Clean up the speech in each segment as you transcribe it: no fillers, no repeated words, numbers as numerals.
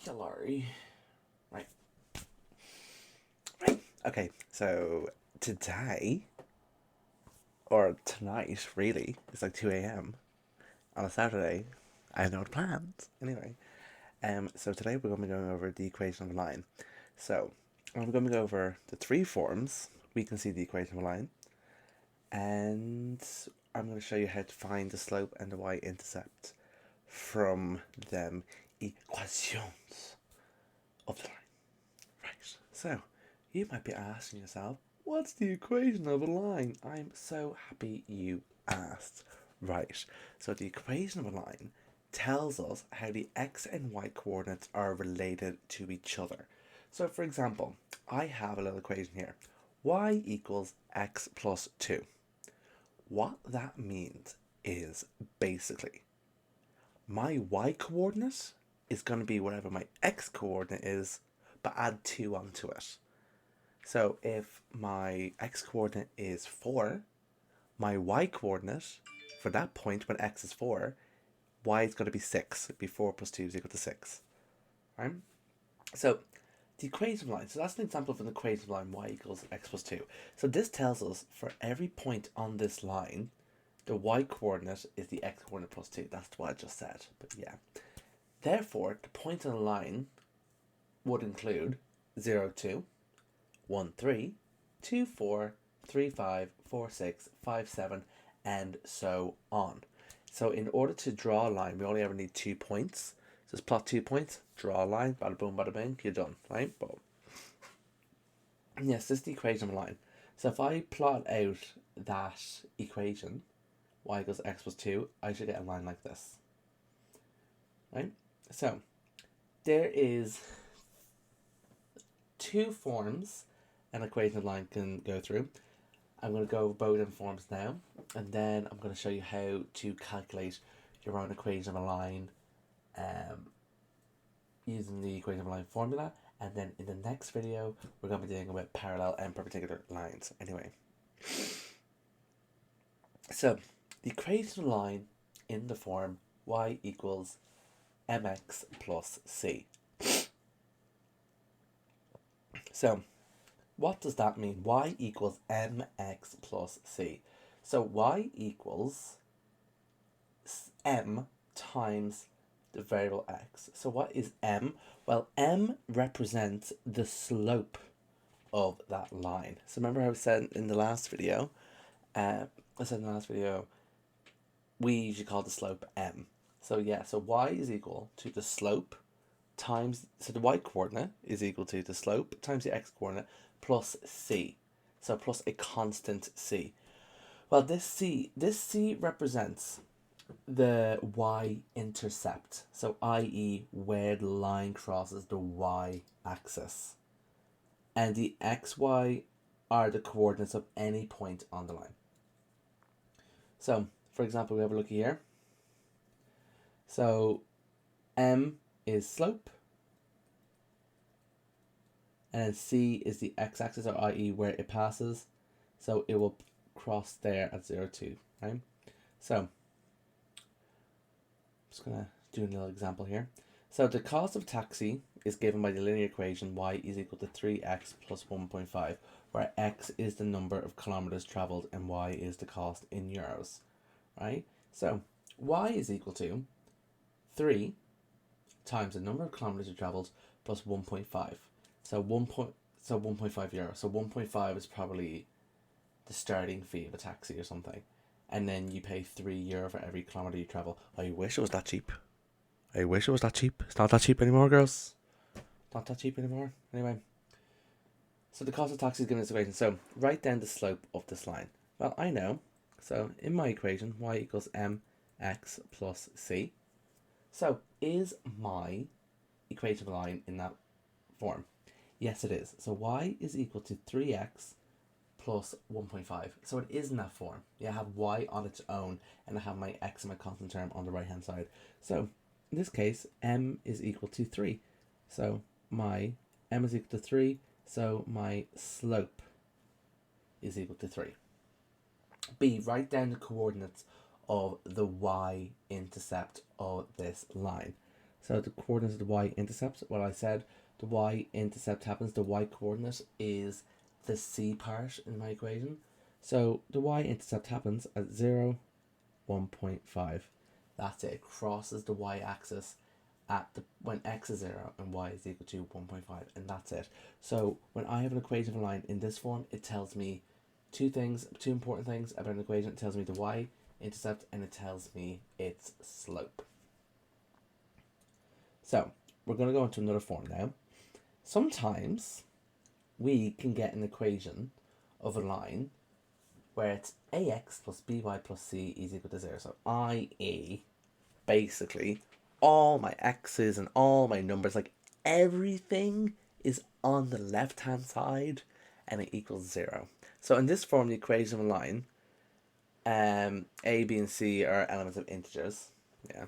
vocabulary. Right. Right. Okay, so today, or tonight, really, it's like 2 a.m. on a Saturday. I have no plans. Anyway, so today we're going to be going over the equation of a line. So, I'm going to go over the three forms. We can see the equation of a line. And I'm going to show you how to find the slope and the y-intercept from them equations of the line. Right, so you might be asking yourself, what's the equation of a line? I'm so happy you asked. Right, so the equation of a line tells us how the x and y coordinates are related to each other. So for example, I have a little equation here. Y equals x plus 2. What that means is basically my y coordinate is going to be whatever my x coordinate is, but add 2 onto it. So if my x coordinate is 4, my y coordinate for that point when x is 4, y is going to be 6. It'd be 4 plus 2 is equal to 6. Right? So the equation of line, so that's an example of an equation of line, y equals x plus 2. So this tells us for every point on this line, the y coordinate is the x coordinate plus 2. That's what I just said, but yeah. Therefore, the point on the line would include 0, 2, 1, 3, 2, 4, 3, 5, 4, 6, 5, 7, and so on. So in order to draw a line, we only ever need 2 points. So just plot 2 points, draw a line, bada boom, bada bing, you're done, right? Boom. Yes, this is the equation of a line. So if I plot out that equation, y equals x plus 2, I should get a line like this. Right? So there is 2 forms an equation of line can go through. I'm going to go over both in forms now, and then I'm going to show you how to calculate your own equation of a line using the equation of a line formula. And then in the next video, we're going to be dealing with parallel and perpendicular lines. Anyway, so the equation of a line in the form y equals mx plus c. So what does that mean? Y equals mx plus c. So y equals m times the variable x. So what is m? Well, m represents the slope of that line. So remember how I said in the last video, we usually call the slope m. So yeah, so y is equal to the slope times, so the y coordinate is equal to the slope times the x coordinate plus c. So plus a constant c. Well, this c represents the y-intercept. So i.e. where the line crosses the y-axis. And the xy are the coordinates of any point on the line. So, for example, we have a look here. So, m is slope, and c is the x-axis, or i.e. where it passes. So it will cross there at 0, 2, right? So I'm just gonna do a little example here. So the cost of taxi is given by the linear equation y is equal to 3x plus 1.5, where x is the number of kilometers traveled and y is the cost in euros, right? So y is equal to 3 times the number of kilometers traveled plus 1.5. So 1.5 euros. So 1.5 is probably the starting fee of a taxi or something. And then you pay €3 for every kilometer you travel. I wish it was that cheap. It's not that cheap anymore, girls. Not that cheap anymore. Anyway. So the cost of taxi is given in this equation. So write down the slope of this line. Well, I know. So in my equation, y equals mx plus c. So is my equation of a line in that form? Yes, it is. So y is equal to 3x plus 1.5. So it is in that form. Yeah, I have y on its own, and I have my x and my constant term on the right hand side. So in this case, m is equal to 3. So my m is equal to 3. So my slope is equal to 3. B, write down the coordinates of the y-intercept of this line. So the coordinates of the y-intercept, well, I said the y-intercept happens, the y-coordinate is the c part in my equation. So the y-intercept happens at 0, 1.5. That's it. It crosses the y-axis when x is 0 and y is equal to 1.5, and that's it. So when I have an equation of a line in this form, it tells me two important things about an equation. It tells me the y-intercept and it tells me its slope. So we're going to go into another form now. Sometimes we can get an equation of a line where it's ax plus by plus c is equal to 0. So i.e., basically, all my x's and all my numbers, like everything is on the left-hand side and it equals 0. So in this form, the equation of a line, a, b, and c are elements of integers. Yeah.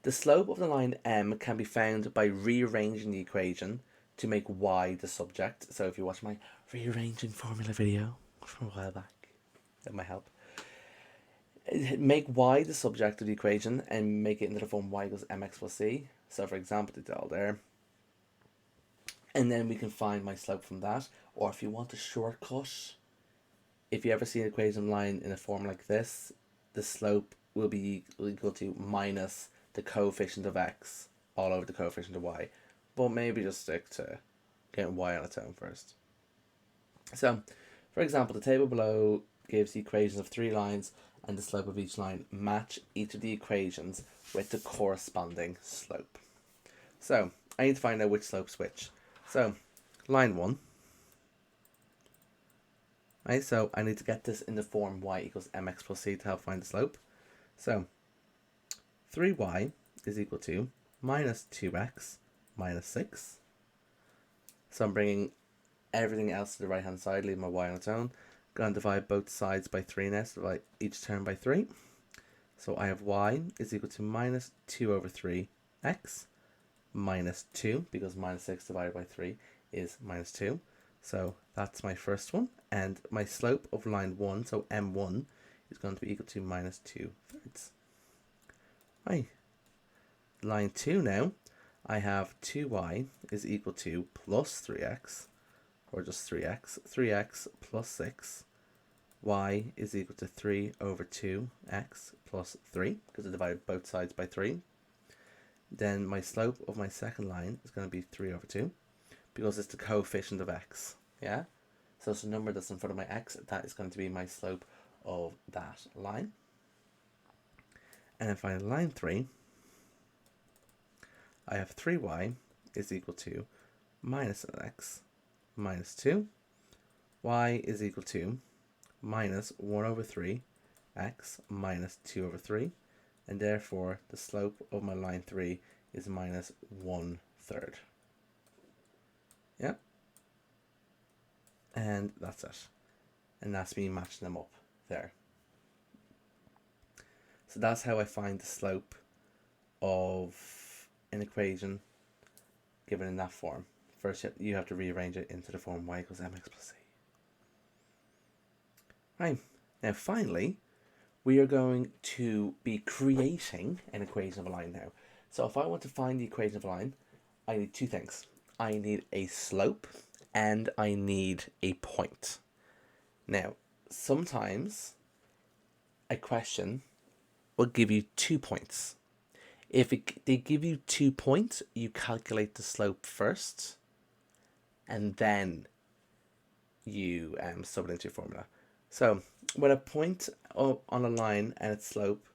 The slope of the line m can be found by rearranging the equation to make y the subject. So if you watch my rearranging formula video from a while back, that might help. Make y the subject of the equation and make it into the form y equals mx plus c. So for example, it's all there. And then we can find my slope from that. Or if you want a shortcut, if you ever see an equation line in a form like this, the slope will be equal to minus the coefficient of x all over the coefficient of y. But maybe just stick to getting y on its own first. So, for example, the table below gives the equations of 3 lines and the slope of each line. Match each of the equations with the corresponding slope. So, I need to find out which slope's which. So, line 1. Right, so I need to get this in the form y equals mx plus c to help find the slope. So 3y is equal to minus 2x minus 6. So I'm bringing everything else to the right hand side, leaving my y on its own. Going to divide both sides by 3 now, so divide each term by 3. So I have y is equal to minus 2 over 3 x minus 2, because minus 6 divided by 3 is minus 2. So that's my first one. And my slope of line 1, so m1, is going to be equal to minus 2/3. Right. Line 2 now, I have 2y is equal to plus 3x, or just 3x. 3x plus 6. Y is equal to 3 over 2x plus 3, because I divided both sides by 3. Then my slope of my second line is going to be 3 over 2, because it's the coefficient of x. Yeah? So it's the number that's in front of my x. That is going to be my slope of that line. And then finally, line 3, I have 3y is equal to minus x minus 2. Y is equal to minus 1 over 3 x minus 2 over 3. And therefore, the slope of my line 3 is minus 1/3. Yeah. And that's it. And that's me matching them up there. So that's how I find the slope of an equation given in that form. First, you have to rearrange it into the form y equals mx plus c. Right. Now, finally, we are going to be creating an equation of a line now. So if I want to find the equation of a line, I need two things. I need a slope and I need a point. Now, sometimes a question will give you 2 points. If they give you 2 points, you calculate the slope first, and then you sub it into your formula. So when a point on a line and its slope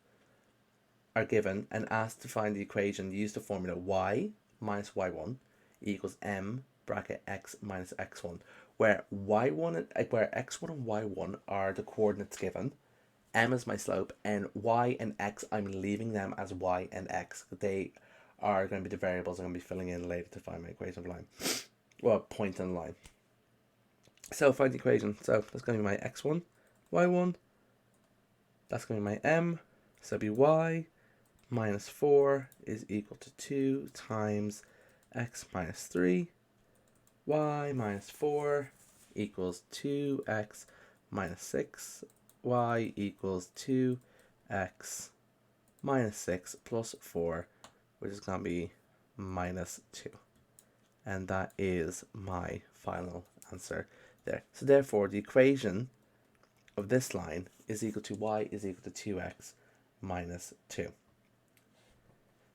are given and asked to find the equation, use the formula y minus y1 equals m bracket x minus x1, where y1 where x1 and y1 are the coordinates given, m is my slope, and y and x, I'm leaving them as y and x. They are going to be the variables I'm going to be filling in later to find my equation of a line. Well, point on the line. So find the equation. So that's going to be my x1, y1. That's going to be my m. So it'll be y minus 4 is equal to 2 times x minus 3. Y minus 4 equals 2x minus 6. Y equals 2x minus 6 plus 4 which is going to be minus 2. And that is my final answer there. So therefore, the equation of this line is equal to y is equal to 2x minus 2.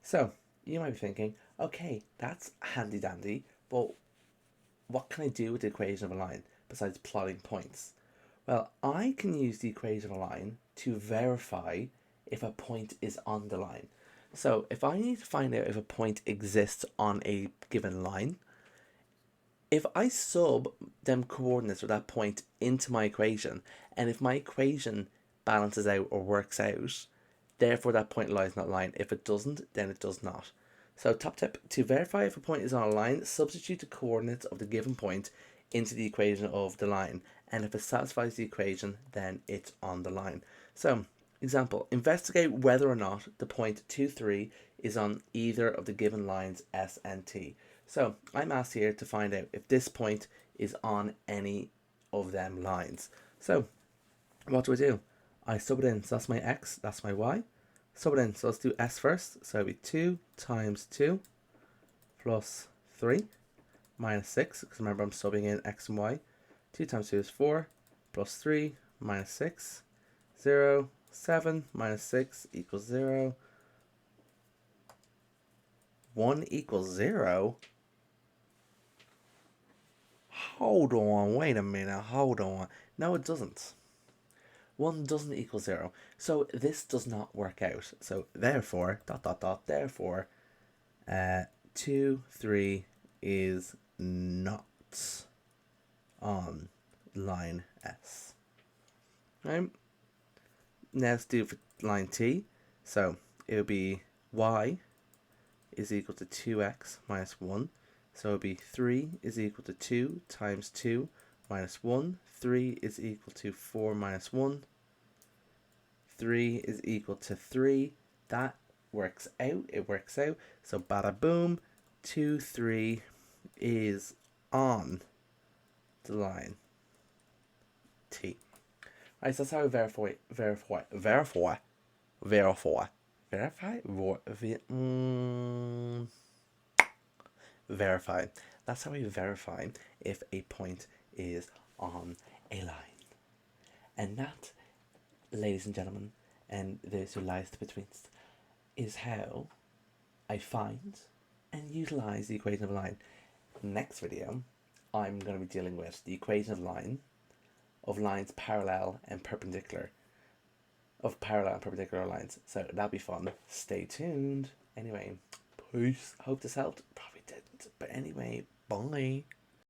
So you might be thinking, okay, that's handy dandy, but what can I do with the equation of a line besides plotting points? Well, I can use the equation of a line to verify if a point is on the line. So if I need to find out if a point exists on a given line, if I sub them coordinates or that point into my equation, and if my equation balances out or works out, therefore that point lies in that line. If it doesn't, then it does not. So top tip, to verify if a point is on a line, substitute the coordinates of the given point into the equation of the line. And if it satisfies the equation, then it's on the line. So, example, investigate whether or not the point 2, 3 is on either of the given lines S and T. So, I'm asked here to find out if this point is on any of them lines. So, what do? I sub it in, so that's my X, that's my Y. Sub it in, so let's do S first. So it'll be 2 times 2 plus 3 minus 6, because remember I'm subbing in X and Y. 2 times 2 is 4, plus 3 minus 6, 0, 7 minus 6 equals 0. 1 equals 0? Hold on, wait a minute, hold on. No, it doesn't. 1 doesn't equal 0. So this does not work out. So therefore, therefore, 2, 3 is not on line S. Right? Now let's do for line T. So it would be y is equal to 2x minus 1. So it would be 3 is equal to 2 times 2 minus 1. 3 is equal to 4 minus 1. 3 is equal to 3. That works out. It works out. So bada boom. 2, 3 is on the line T. Right, so that's how we verify. That's how we verify if a point is on a line. And that, ladies and gentlemen, and those who lies betwixt, is how I find and utilize the equation of a line. Next video, I'm going to be dealing with the equation of lines parallel and perpendicular, of parallel and perpendicular lines. So that'll be fun. Stay tuned. Anyway, peace. Hope this helped. Probably didn't. But anyway, bye.